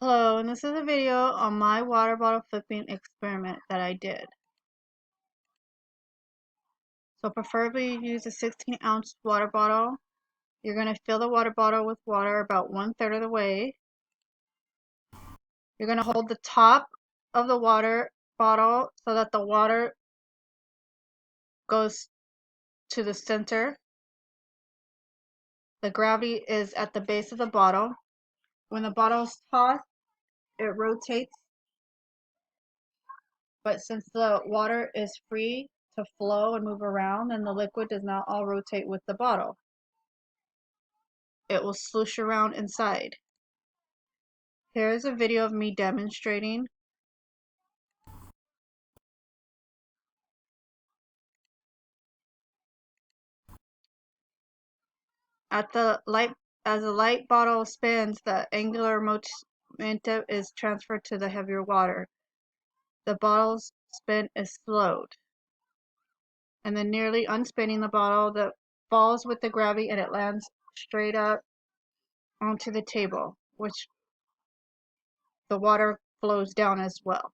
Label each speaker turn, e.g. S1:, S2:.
S1: Hello, and this is a video on my water bottle flipping experiment that I did. So preferably use a 16-ounce water bottle. You're going to fill the water bottle with water about 1/3 of the way. You're going to hold the top of the water bottle so that the water goes to the center. The gravity is at the base of the bottle. When the bottle is tossed, it rotates, but since the water is free to flow and move around, then the liquid does not all rotate with the bottle. It will swoosh around inside. Here is a video of me demonstrating. At the light, as the light bottle spins, the angular momentum is transferred to the heavier water. The bottle's spin is slowed, and then nearly unspinning the bottle that falls with the gravity and it lands straight up onto the table, which the water flows down as well.